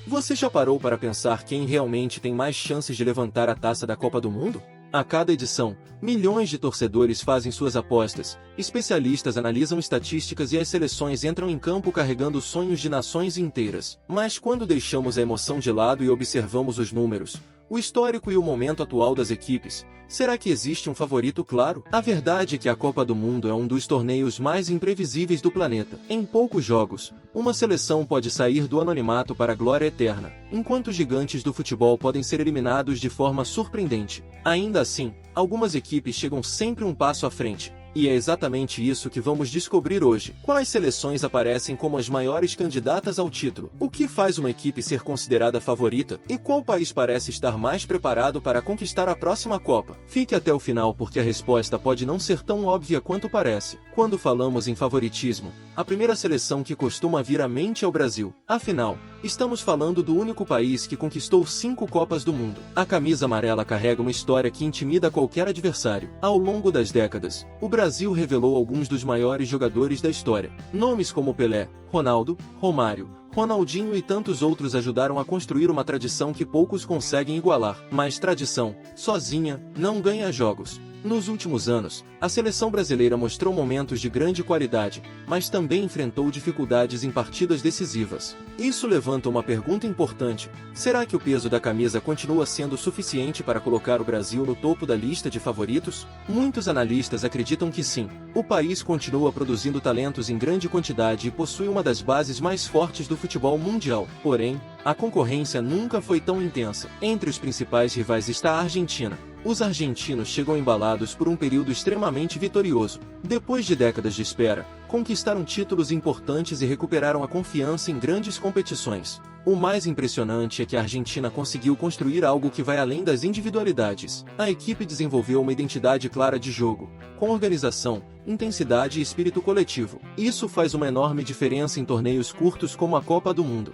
Você já parou para pensar quem realmente tem mais chances de levantar a taça da Copa do Mundo? A cada edição, milhões de torcedores fazem suas apostas, especialistas analisam estatísticas e as seleções entram em campo carregando sonhos de nações inteiras. Mas quando deixamos a emoção de lado e observamos os números, o histórico e o momento atual das equipes, será que existe um favorito claro? A verdade é que a Copa do Mundo é um dos torneios mais imprevisíveis do planeta. Em poucos jogos, uma seleção pode sair do anonimato para a glória eterna, enquanto os gigantes do futebol podem ser eliminados de forma surpreendente. Ainda assim, algumas equipes chegam sempre um passo à frente. E é exatamente isso que vamos descobrir hoje. Quais seleções aparecem como as maiores candidatas ao título? O que faz uma equipe ser considerada favorita? E qual país parece estar mais preparado para conquistar a próxima Copa? Fique até o final porque a resposta pode não ser tão óbvia quanto parece. Quando falamos em favoritismo, a primeira seleção que costuma vir à mente é o Brasil. Afinal, estamos falando do único país que conquistou 5 Copas do Mundo. A camisa amarela carrega uma história que intimida qualquer adversário. Ao longo das décadas, o Brasil revelou alguns dos maiores jogadores da história. Nomes como Pelé, Ronaldo, Romário, Ronaldinho e tantos outros ajudaram a construir uma tradição que poucos conseguem igualar. Mas tradição, sozinha, não ganha jogos. Nos últimos anos, a seleção brasileira mostrou momentos de grande qualidade, mas também enfrentou dificuldades em partidas decisivas. Isso levanta uma pergunta importante: será que o peso da camisa continua sendo suficiente para colocar o Brasil no topo da lista de favoritos? Muitos analistas acreditam que sim. O país continua produzindo talentos em grande quantidade e possui uma das bases mais fortes do futebol mundial. Porém, a concorrência nunca foi tão intensa. Entre os principais rivais está a Argentina. Os argentinos chegam embalados por um período extremamente vitorioso. Depois de décadas de espera, conquistaram títulos importantes e recuperaram a confiança em grandes competições. O mais impressionante é que a Argentina conseguiu construir algo que vai além das individualidades. A equipe desenvolveu uma identidade clara de jogo, com organização, intensidade e espírito coletivo. Isso faz uma enorme diferença em torneios curtos como a Copa do Mundo.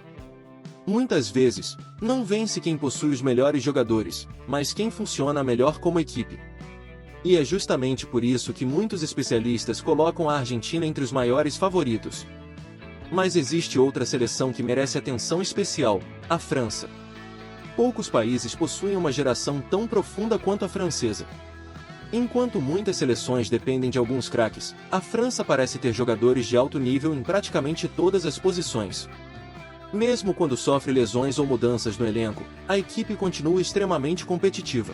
Muitas vezes, não vence quem possui os melhores jogadores, mas quem funciona melhor como equipe. E é justamente por isso que muitos especialistas colocam a Argentina entre os maiores favoritos. Mas existe outra seleção que merece atenção especial: a França. Poucos países possuem uma geração tão profunda quanto a francesa. Enquanto muitas seleções dependem de alguns craques, a França parece ter jogadores de alto nível em praticamente todas as posições. Mesmo quando sofre lesões ou mudanças no elenco, a equipe continua extremamente competitiva.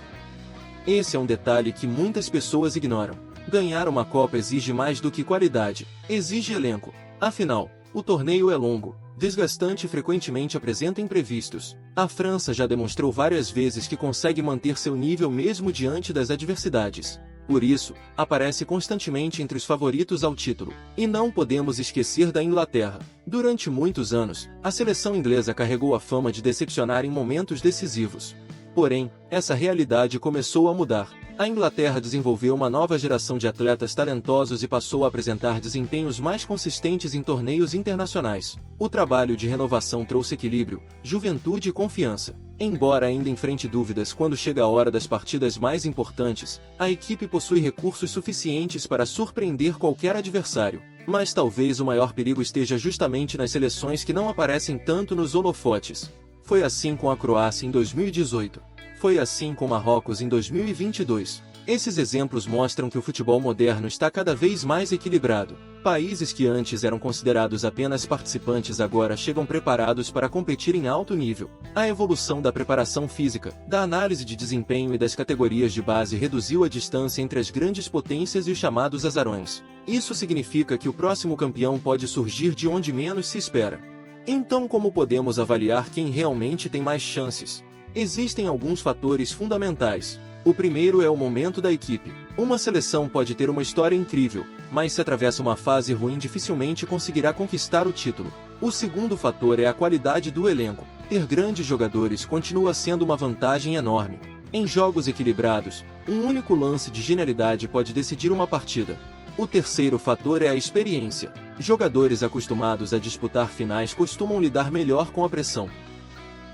Esse é um detalhe que muitas pessoas ignoram. Ganhar uma Copa exige mais do que qualidade, exige elenco. Afinal, o torneio é longo, desgastante e frequentemente apresenta imprevistos. A França já demonstrou várias vezes que consegue manter seu nível mesmo diante das adversidades. Por isso, aparece constantemente entre os favoritos ao título. E não podemos esquecer da Inglaterra. Durante muitos anos, a seleção inglesa carregou a fama de decepcionar em momentos decisivos. Porém, essa realidade começou a mudar. A Inglaterra desenvolveu uma nova geração de atletas talentosos e passou a apresentar desempenhos mais consistentes em torneios internacionais. O trabalho de renovação trouxe equilíbrio, juventude e confiança. Embora ainda enfrente dúvidas quando chega a hora das partidas mais importantes, a equipe possui recursos suficientes para surpreender qualquer adversário. Mas talvez o maior perigo esteja justamente nas seleções que não aparecem tanto nos holofotes. Foi assim com a Croácia em 2018. Foi assim com Marrocos em 2022. Esses exemplos mostram que o futebol moderno está cada vez mais equilibrado. Países que antes eram considerados apenas participantes agora chegam preparados para competir em alto nível. A evolução da preparação física, da análise de desempenho e das categorias de base reduziu a distância entre as grandes potências e os chamados azarões. Isso significa que o próximo campeão pode surgir de onde menos se espera. Então, como podemos avaliar quem realmente tem mais chances? Existem alguns fatores fundamentais. O primeiro é o momento da equipe. Uma seleção pode ter uma história incrível, mas se atravessa uma fase ruim dificilmente conseguirá conquistar o título. O segundo fator é a qualidade do elenco. Ter grandes jogadores continua sendo uma vantagem enorme. Em jogos equilibrados, um único lance de genialidade pode decidir uma partida. O terceiro fator é a experiência. Jogadores acostumados a disputar finais costumam lidar melhor com a pressão.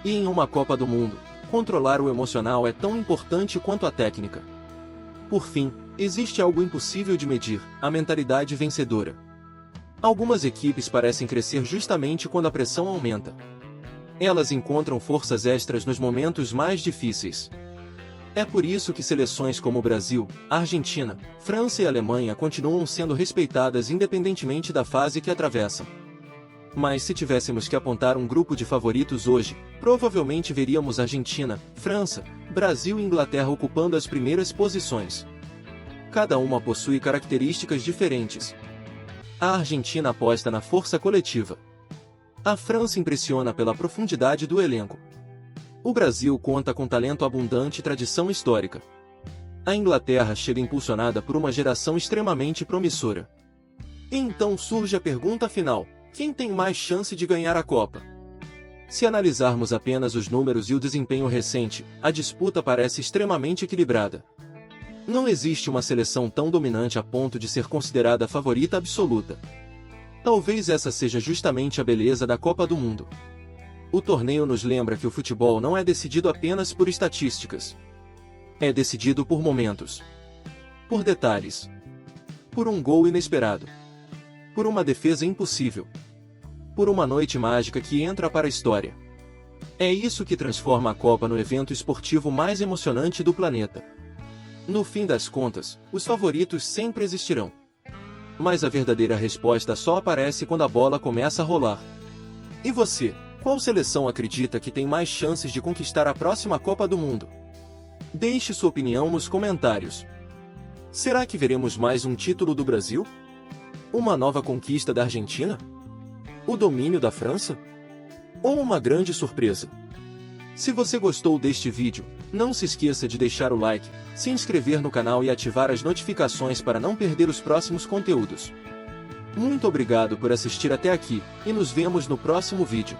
E em uma Copa do Mundo, controlar o emocional é tão importante quanto a técnica. Por fim, existe algo impossível de medir: a mentalidade vencedora. Algumas equipes parecem crescer justamente quando a pressão aumenta. Elas encontram forças extras nos momentos mais difíceis. É por isso que seleções como o Brasil, Argentina, França e Alemanha continuam sendo respeitadas independentemente da fase que atravessam. Mas se tivéssemos que apontar um grupo de favoritos hoje, provavelmente veríamos Argentina, França, Brasil e Inglaterra ocupando as primeiras posições. Cada uma possui características diferentes. A Argentina aposta na força coletiva. A França impressiona pela profundidade do elenco. O Brasil conta com talento abundante e tradição histórica. A Inglaterra chega impulsionada por uma geração extremamente promissora. E então surge a pergunta final: quem tem mais chance de ganhar a Copa? Se analisarmos apenas os números e o desempenho recente, a disputa parece extremamente equilibrada. Não existe uma seleção tão dominante a ponto de ser considerada a favorita absoluta. Talvez essa seja justamente a beleza da Copa do Mundo. O torneio nos lembra que o futebol não é decidido apenas por estatísticas. É decidido por momentos. Por detalhes. Por um gol inesperado. Por uma defesa impossível. Por uma noite mágica que entra para a história. É isso que transforma a Copa no evento esportivo mais emocionante do planeta. No fim das contas, os favoritos sempre existirão. Mas a verdadeira resposta só aparece quando a bola começa a rolar. E você, qual seleção acredita que tem mais chances de conquistar a próxima Copa do Mundo? Deixe sua opinião nos comentários. Será que veremos mais um título do Brasil? Uma nova conquista da Argentina? O domínio da França? Ou uma grande surpresa? Se você gostou deste vídeo, não se esqueça de deixar o like, se inscrever no canal e ativar as notificações para não perder os próximos conteúdos. Muito obrigado por assistir até aqui, e nos vemos no próximo vídeo.